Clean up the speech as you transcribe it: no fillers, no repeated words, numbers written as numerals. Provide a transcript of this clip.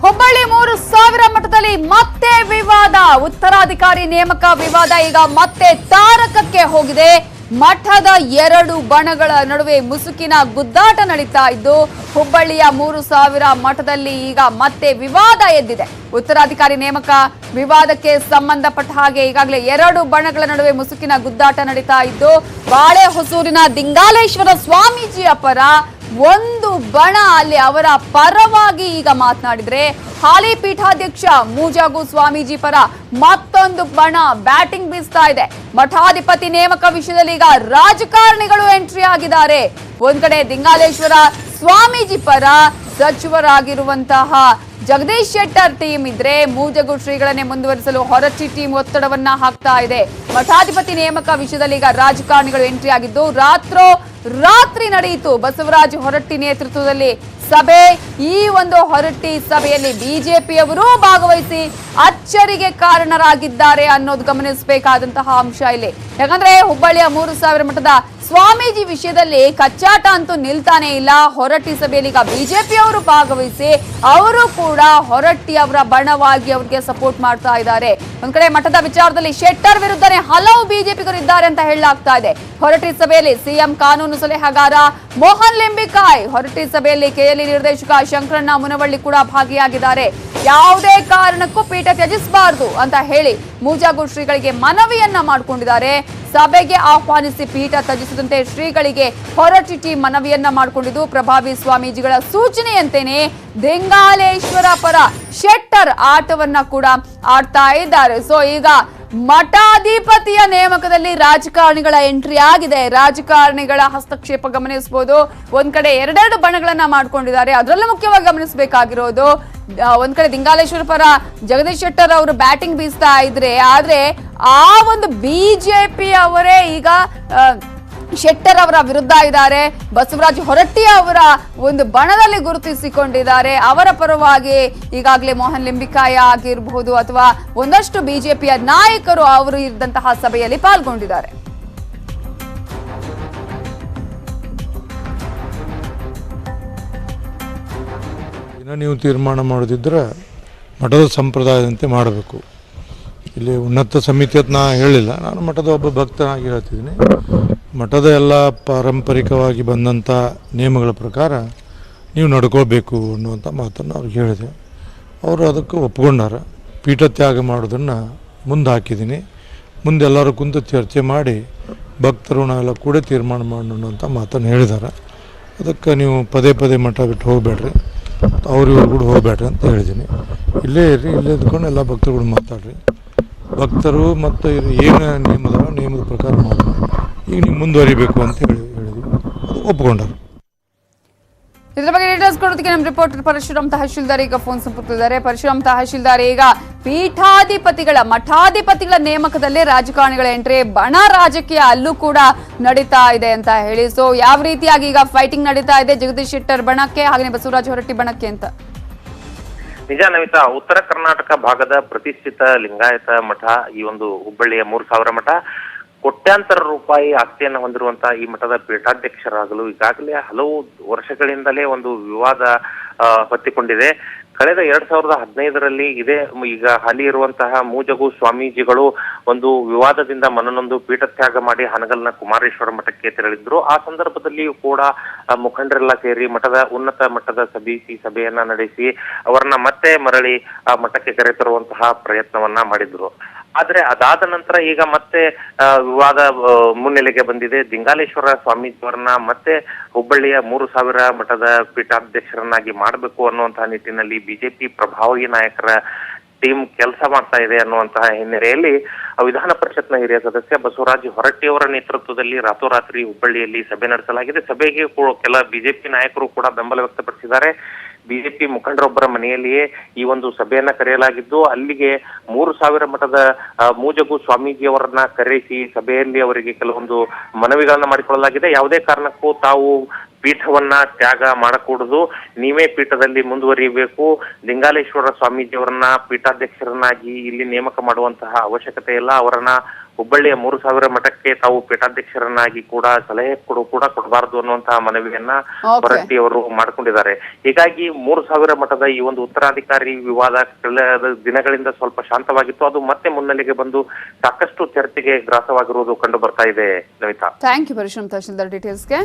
ಹುಬ್ಬಳ್ಳಿ 3000 ಮಠದಲ್ಲಿ ಮತ್ತೆ ವಿವಾದ. ಉತ್ತರಾಧಿಕಾರಿ ನೇಮಕ ವಿವಾದ ಈಗ ಮತ್ತೆ ತಾರಕಕ್ಕೆ ಹೋಗಿದೆ. ಮಠದ 2 ಬಣಗಳ ನಡುವೆ ಮುಸುಕಿನ ಗುದ್ದಾಟ ನಡೀತಾ ಇದ್ದು ಹುಬ್ಬಳ್ಳಿಯ 3000 ಮಠದಲ್ಲಿ ಈಗ ಮತ್ತೆ ವಿವಾದ ಎದ್ದಿದೆ. ಉತ್ತರಾಧಿಕಾರಿ ನೇಮಕ ವಿವಾದಕ್ಕೆ ಸಂಬಂಧಪಟ್ಟ ಹಾಗೆ ಈಗಾಗಲೇ 2 ಬಣಗಳ ನಡುವೆ ಮುಸುಕಿನ ಗುದ್ದಾಟ ನಡೀತಾ ಇದ್ದು ಬಾಳೆಹೊಸೂರಿನ ದಿಂಗಾಲೇಶ್ವರ ಸ್ವಾಮೀಜಿಯ ಪರ ಒಂದು ಬಣ ಅಲ್ಲಿ ಅವರ ಪರವಾಗಿ ಈಗ ಮಾತನಾಡಿದ್ರೆ, ಹಾಲಿ ಪೀಠಾಧ್ಯಕ್ಷ ಮೂಜಾಗು ಸ್ವಾಮೀಜಿ ಪರ ಮತ್ತೊಂದು ಬಣ ಬ್ಯಾಟಿಂಗ್ ಬೀಸ್ತಾ ಇದೆ. ಮಠಾಧಿಪತಿ ನೇಮಕ ವಿಷಯದಲ್ಲಿ ಈಗ ರಾಜಕಾರಣಿಗಳು ಎಂಟ್ರಿ ಆಗಿದ್ದಾರೆ. ಒಂದ್ ಕಡೆ ದಿಂಗಾಲೇಶ್ವರ ಸ್ವಾಮೀಜಿ ಪರ ಸಚಿವರಾಗಿರುವಂತಹ ಜಗದೀಶ್ ಶೆಟ್ಟರ್ ಟೀಮ್ ಇದ್ರೆ, ಮೂಜಗು ಶ್ರೀಗಳನ್ನೇ ಮುಂದುವರಿಸಲು ಹೊರಟ್ಟಿ ಟೀಮ್ ಒತ್ತಡವನ್ನ ಹಾಕ್ತಾ ಇದೆ. ಮಠಾಧಿಪತಿ ನೇಮಕ ವಿಷಯದಲ್ಲಿ ಈಗ ರಾಜಕಾರಣಿಗಳು ಎಂಟ್ರಿ ಆಗಿದ್ದು ರಾತ್ರಿ ನಡೆಯಿತು ಬಸವರಾಜ ಹೊರಟ್ಟಿ ನೇತೃತ್ವದಲ್ಲಿ ಸಭೆ. ಈ ಒಂದು ಹೊರಟ್ಟಿ ಸಭೆಯಲ್ಲಿ ಬಿಜೆಪಿಯವರು ಭಾಗವಹಿಸಿ ಅಚ್ಚರಿಗೆ ಕಾರಣರಾಗಿದ್ದಾರೆ ಅನ್ನೋದು ಗಮನಿಸಬೇಕಾದಂತಹ ಅಂಶ ಇಲ್ಲಿ. ಯಾಕಂದ್ರೆ ಹುಬ್ಬಳ್ಳಿಯ 3000 ಮಠದ ಸ್ವಾಮೀಜಿ ವಿಷಯದಲ್ಲಿ ಕಚ್ಚಾಟ ಅಂತೂ ನಿಲ್ತಾನೆ ಇಲ್ಲ. ಹೊರಟ್ಟಿ ಸಭೆಯಲ್ಲಿ ಈಗ ಬಿಜೆಪಿಯವರು ಭಾಗವಹಿಸಿ ಅವರು ಕೂಡ ಹೊರಟ್ಟಿ ಅವರ ಬಣವಾಗಿ ಅವರಿಗೆ ಸಪೋರ್ಟ್ ಮಾಡ್ತಾ ಇದ್ದಾರೆ. ಒಂದ್ ಕಡೆ ಮಠದ ವಿಚಾರದಲ್ಲಿ ಶೆಟ್ಟರ್ ವಿರುದ್ಧನೇ ಹಲವು ಬಿಜೆಪಿಗರು ಇದ್ದಾರೆ ಅಂತ ಹೇಳಲಾಗ್ತಾ ಇದೆ. ಹೊರಟ್ಟಿ ಸಭೆಯಲ್ಲಿ ಸಿಎಂ ಕಾನೂನು ಸಲಹೆಗಾರ ಮೋಹನ್ ಲಿಂಬಿಕಾಯ್, ಹೊರಟ್ಟಿ ಸಭೆಯಲ್ಲಿ ಕೆಎಲ್ಇ ನಿರ್ದೇಶಕ ಶಂಕರಣ್ಣ ಮುನವಳ್ಳಿ ಕೂಡ ಭಾಗಿಯಾಗಿದ್ದಾರೆ. ಯಾವುದೇ ಕಾರಣಕ್ಕೂ ಪೀಠ ತ್ಯಜಿಸಬಾರದು ಅಂತ ಹೇಳಿ ಮೂಜಾಗು ಶ್ರೀಗಳಿಗೆ ಮನವಿಯನ್ನ ಮಾಡಿಕೊಂಡಿದ್ದಾರೆ. ಸಭೆಗೆ ಆಹ್ವಾನಿಸಿ ಪೀಠ ತ್ಯಜಿಸದಂತೆ ಶ್ರೀಗಳಿಗೆ ಹೊರಟ್ಟಿ ಟೀಮ್ ಮನವಿಯನ್ನ ಮಾಡಿಕೊಂಡಿದ್ದು, ಪ್ರಭಾವಿ ಸ್ವಾಮೀಜಿಗಳ ಸೂಚನೆಯಂತೆಯೇ ದಿಂಗಾಲೇಶ್ವರ ಪರ ಶೆಟ್ಟರ್ ಆಟವನ್ನ ಕೂಡ ಆಡ್ತಾ ಇದ್ದಾರೆ. ಸೊ ಈಗ ಮಠಾಧಿಪತಿಯ ನೇಮಕದಲ್ಲಿ ರಾಜಕಾರಣಿಗಳ ಎಂಟ್ರಿ ಆಗಿದೆ. ರಾಜಕಾರಣಿಗಳ ಹಸ್ತಕ್ಷೇಪ ಗಮನಿಸಬಹುದು. ಒಂದ್ ಕಡೆ 2 ಬಣಗಳನ್ನ ಮಾಡ್ಕೊಂಡಿದ್ದಾರೆ. ಅದರಲ್ಲೂ ಮುಖ್ಯವಾಗಿ ಗಮನಿಸಬೇಕಾಗಿರೋದು, ಒಂದ್ ಕಡೆ ದಿಂಗಾಲೇಶ್ವರ ಪರ ಜಗದೀಶ್ ಶೆಟ್ಟರ್ ಅವರು ಬ್ಯಾಟಿಂಗ್ ಬೀಸ್ತಾ ಇದ್ರೆ, ಆದ್ರೆ ಆ ಒಂದು ಬಿಜೆಪಿ ಅವರೇ ಈಗ ಶೆಟ್ಟರ್ ಅವರ ವಿರುದ್ಧ ಇದ್ದಾರೆ. ಬಸವರಾಜ ಹೊರಟ್ಟಿ ಅವರ ಒಂದು ಬಣದಲ್ಲಿ ಗುರುತಿಸಿಕೊಂಡಿದ್ದಾರೆ. ಅವರ ಪರವಾಗಿ ಈಗಾಗಲೇ ಮೋಹನ್ ಲಿಂಬಿಕಾಯ ಆಗಿರಬಹುದು ಅಥವಾ ಒಂದಷ್ಟು ಬಿಜೆಪಿಯ ನಾಯಕರು ಅವರು ಇದ್ದಂತಹ ಸಭೆಯಲ್ಲಿ ಪಾಲ್ಗೊಂಡಿದ್ದಾರೆ. ನೀವು ತೀರ್ಮಾನ ಮಾಡೋದಿದ್ರೆ ಮಠದ ಸಂಪ್ರದಾಯದಂತೆ ಮಾಡಬೇಕು. ಇಲ್ಲಿ ಉನ್ನತ ಸಮಿತಿ ಅಂತ ನಾ ಹೇಳಿಲ್ಲ, ನಾನು ಮಠದ ಒಬ್ಬ ಭಕ್ತನಾಗಿ ಹೇಳ್ತಿದ್ದೀನಿ. ಮಠದ ಎಲ್ಲ ಪಾರಂಪರಿಕವಾಗಿ ಬಂದಂಥ ನಿಯಮಗಳ ಪ್ರಕಾರ ನೀವು ನಡ್ಕೋಬೇಕು ಅನ್ನುವಂಥ ಮಾತನ್ನು ಅವ್ರಿಗೆ ಹೇಳಿದೆ. ಅವರು ಅದಕ್ಕೆ ಒಪ್ಕೊಂಡಾರ. ಪೀಠ ತ್ಯಾಗ ಮಾಡೋದನ್ನು ಮುಂದೆ ಹಾಕಿದ್ದೀನಿ. ಮುಂದೆ ಎಲ್ಲರೂ ಕುಂತು ಚರ್ಚೆ ಮಾಡಿ ಭಕ್ತರು ನಾವೆಲ್ಲ ಕೂಡ ತೀರ್ಮಾನ ಮಾಡೋಣ ಅನ್ನುವಂಥ ಮಾತನ್ನು ಹೇಳಿದ್ದಾರೆ. ಅದಕ್ಕೆ ನೀವು ಪದೇ ಮಠ ಬಿಟ್ಟು ಹೋಗಬೇಡ್ರಿ, ಅವ್ರು ಇವ್ರು ಕೂಡ ಹೋಗಬೇಡ್ರಿ ಅಂತ ಹೇಳಿದ್ದೀನಿ. ಇಲ್ಲೇ ಇರ್ರಿ, ಇಲ್ಲೇ ಇದ್ಕೊಂಡು ಎಲ್ಲ ಭಕ್ತರುಗಳು ಮಾತಾಡ್ರಿ. ಭಕ್ತರು ಮತ್ತು ಏನು ನಿಯಮದ ಪ್ರಕಾರ ಮಾಡೋಣ, ಈಗ ನೀವು ಮುಂದುವರಿಬೇಕು ಅಂತ ಹೇಳಿದ್ವಿ. ಅದು ಒಪ್ಕೊಂಡರು. ಇದರ ಬಗ್ಗೆ ಡೀಟೇಲ್ಸ್ ಕೊಡೋದಕ್ಕೆ ನಮ್ಮ ರಿಪೋರ್ಟರ್ ಪರಶುರಾಮ್ ತಹಶೀಲ್ದಾರ್ ಈಗ ಫೋನ್ ಸಂಪರ್ಕದಲ್ಲಿದ್ದಾರೆ. ಪರಶುರಾಮ್ ತಹಶೀಲ್ದಾರ್, ಈಗ ಮಠಾಧಿಪತಿಗಳ ನೇಮಕದಲ್ಲಿ ರಾಜಕಾರಣಿಗಳ ಎಂಟ್ರಿ, ಬಣ ರಾಜಕೀಯ ಅಲ್ಲೂ ಕೂಡ ನಡೀತಾ ಇದೆ ಅಂತ ಹೇಳಿ. ಸೊ ಯಾವ ರೀತಿಯಾಗಿ ಈಗ ಫೈಟಿಂಗ್ ನಡೀತಾ ಇದೆ ಜಗದೀಶ್ ಶೆಟ್ಟರ್ ಬಣಕ್ಕೆ ಹಾಗೆ ಬಸವರಾಜ ಹೊರಟ್ಟಿ ಬಣಕ್ಕೆ ಅಂತ? ನಿಜ ನಮಿತಾ, ಉತ್ತರ ಕರ್ನಾಟಕ ಭಾಗದ ಪ್ರತಿಷ್ಠಿತ ಲಿಂಗಾಯತ ಮಠ ಈ ಒಂದು ಹುಬ್ಬಳ್ಳಿಯ 3000 ಮಠ ಕೋಟ್ಯಾಂತರ ರೂಪಾಯಿ ಆಸ್ತಿಯನ್ನು ಹೊಂದಿರುವಂತಹ ಈ ಮಠದ ಪೀಠಾಧ್ಯಕ್ಷರಾಗಲು ಈಗಾಗಲೇ ಹಲವು ವರ್ಷಗಳಿಂದಲೇ ಒಂದು ವಿವಾದ ಹೊತ್ತಿಕೊಂಡಿದೆ. ಕಳೆದ 2015ರಲ್ಲಿ ಇದೇ ಈಗ ಹಾಲಿ ಇರುವಂತಹ ಮೂಜಗು ಸ್ವಾಮೀಜಿಗಳು ಒಂದು ವಿವಾದದಿಂದ ಮನನೊಂದು ಪೀಠ ತ್ಯಾಗ ಮಾಡಿ ಹಾನಗಲ್ನ ಕುಮಾರೇಶ್ವರ ಮಠಕ್ಕೆ ತೆರಳಿದ್ರು. ಆ ಸಂದರ್ಭದಲ್ಲಿಯೂ ಕೂಡ ಮುಖಂಡರೆಲ್ಲ ಸೇರಿ ಮಠದ ಉನ್ನತ ಮಟ್ಟದ ಸಭೆಯನ್ನ ನಡೆಸಿ ಅವರನ್ನ ಮತ್ತೆ ಮರಳಿ ಆ ಮಠಕ್ಕೆ ಕರೆತರುವಂತಹ ಪ್ರಯತ್ನವನ್ನ ಮಾಡಿದ್ರು. ಆದ್ರೆ ಅದಾದ ನಂತರ ಈಗ ಮತ್ತೆ ವಿವಾದ ಮುನ್ನೆಲೆಗೆ ಬಂದಿದೆ. ದಿಂಗಾಲೇಶ್ವರ ಸ್ವಾಮೀಜಿಯವರನ್ನ ಮತ್ತೆ ಹುಬ್ಬಳ್ಳಿಯ 3000 ಮಠದ ಪೀಠಾಧ್ಯಕ್ಷರನ್ನಾಗಿ ಮಾಡಬೇಕು ಅನ್ನುವಂತಹ ನಿಟ್ಟಿನಲ್ಲಿ ಬಿಜೆಪಿ ಪ್ರಭಾವಿ ನಾಯಕರ ಟೀಮ್ ಕೆಲಸ ಮಾಡ್ತಾ ಇದೆ ಅನ್ನುವಂತಹ ಹಿನ್ನೆಲೆಯಲ್ಲಿ ವಿಧಾನ ಪರಿಷತ್ನ ಹಿರಿಯ ಸದಸ್ಯ ಬಸವರಾಜ ಹೊರಟ್ಟಿ ಅವರ ನೇತೃತ್ವದಲ್ಲಿ ರಾತ್ರೋರಾತ್ರಿ ಹುಬ್ಬಳ್ಳಿಯಲ್ಲಿ ಸಭೆ ನಡೆಸಲಾಗಿದೆ. ಸಭೆಗೆ ಕೆಲ ಬಿಜೆಪಿ ನಾಯಕರು ಕೂಡ ಬೆಂಬಲ ವ್ಯಕ್ತಪಡಿಸಿದ್ದಾರೆ. ಬಿಜೆಪಿ ಮುಖಂಡರೊಬ್ಬರ ಮನೆಯಲ್ಲಿಯೇ ಈ ಒಂದು ಸಭೆಯನ್ನ ಕರೆಯಲಾಗಿದ್ದು, ಅಲ್ಲಿಗೆ 3000 ಮಠದ ಮೂಜಗು ಸ್ವಾಮೀಜಿಯವರನ್ನ ಕರೆಸಿ ಸಭೆಯಲ್ಲಿ ಅವರಿಗೆ ಕೆಲವೊಂದು ಮನವಿಗಳನ್ನ ಮಾಡಿಕೊಳ್ಳಲಾಗಿದೆ. ಯಾವುದೇ ಕಾರಣಕ್ಕೂ ತಾವು ಪೀಠವನ್ನ ತ್ಯಾಗ ಮಾಡಕೂಡದು, ನೀವೇ ಪೀಠದಲ್ಲಿ ಮುಂದುವರಿಯಬೇಕು. ಲಿಂಗಾಲೇಶ್ವರ ಸ್ವಾಮೀಜಿಯವರನ್ನ ಪೀಠಾಧ್ಯಕ್ಷರನ್ನಾಗಿ ಇಲ್ಲಿ ನೇಮಕ ಮಾಡುವಂತಹ ಅವಶ್ಯಕತೆ ಇಲ್ಲ. ಅವರನ್ನ ಹುಬ್ಬಳ್ಳಿಯ 3000 ಮಠಕ್ಕೆ ತಾವು ಪೀಠಾಧ್ಯಕ್ಷರನ್ನಾಗಿ ಕೂಡ ಸಲಹೆ ಕೊಡಬಾರದು ಅನ್ನುವಂತಹ ಮನವಿಯನ್ನ ಹೊರಟ್ಟಿ ಅವರು ಮಾಡಿಕೊಂಡಿದ್ದಾರೆ. ಹೀಗಾಗಿ 3000 ಮಠದ ಈ ಒಂದು ಉತ್ತರಾಧಿಕಾರಿ ವಿವಾದ ಕಳೆದ ದಿನಗಳಿಂದ ಸ್ವಲ್ಪ ಶಾಂತವಾಗಿತ್ತು. ಅದು ಮತ್ತೆ ಮುನ್ನೆಲೆಗೆ ಬಂದು ಸಾಕಷ್ಟು ಚರ್ಚೆಗೆ ಗ್ರಾಸವಾಗಿರುವುದು ಕಂಡು ಬರ್ತಾ ಇದೆ. ನವಿತಾ, ಥ್ಯಾಂಕ್ ಯು ಪರಿಶ್ರಮ್ ತಹಶೀಲ್ದಾರ್ ಡೀಟೇಲ್ಸ್ಗೆ.